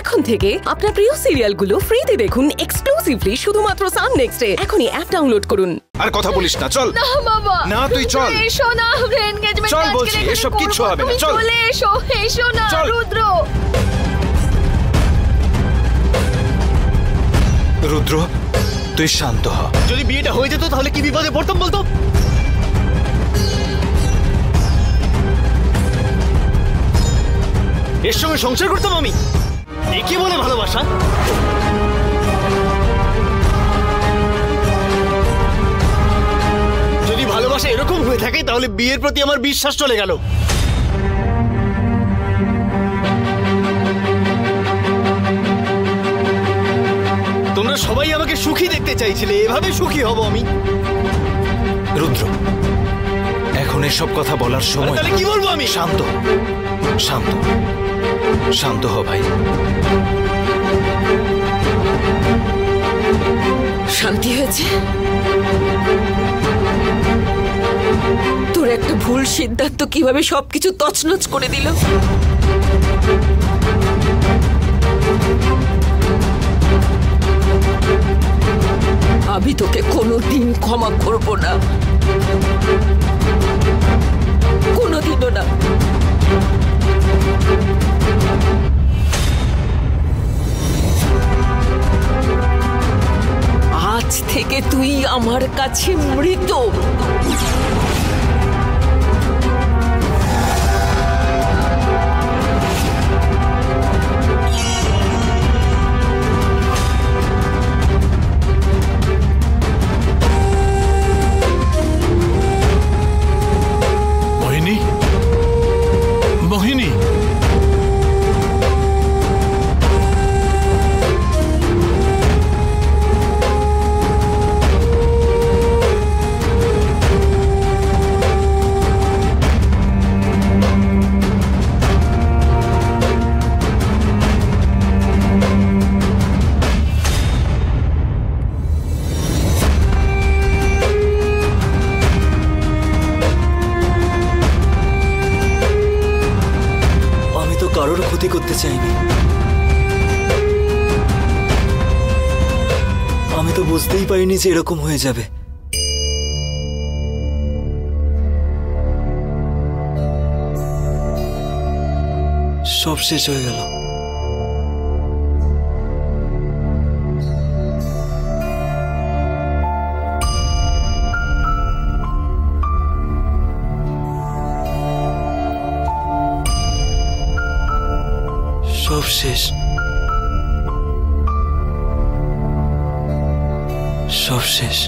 এখন থেকে আপনার প্রিয় সিরিয়ালগুলো ফ্রিতে দেখুন এক্সক্লুসিভলি শুধুমাত্র সান নেক্সটে। এখনই অ্যাপ ডাউনলোড করুন। আর কথা বলিস না, চল। না বাবা, না তুই চল। এসো না, এনগেজমেন্ট চল বলছি, এসব কিচ্ছু হবে না, চল। চলে এসো, এসো না রুদ্র। রুদ্র, তুই শান্ত হ। যদি বিয়েটা হয়ে যেত তাহলে কি বিপদে পড়তাম বলতো? এর সঙ্গে সংসার করতাম আমি? একে বলে ভালোবাসা? যদি ভালোবাসা এরকম হয়ে থাকে তাহলে বিয়ের প্রতি আমার বিশ্বাস চলে গেল। তোমরা সবাই আমাকে সুখী দেখতে চাইছিলে, এভাবে সুখী হব আমি? রুদ্র, এখন এসব কথা বলার সময়। তাহলে কি বলবো আমি? শান্ত, শান্ত, শান্ত হ ভাই। শান্তি হয়েছে? তোর একটা ভুল সিদ্ধান্ত কিভাবে সবকিছু তছনছ করে দিল। আমি তোকে কোনোদিন ক্ষমা করব না, কোনোদিনও না। আজ থেকে তুই আমার কাছে মৃত। মোহিনী, মোহিনী, কারোর ক্ষতি করতে চাইনি। আমি তো বুঝতেই পারিনি যে এরকম হয়ে যাবে। সব শেষ হয়ে গেল। সব শেষ, সব শেষ।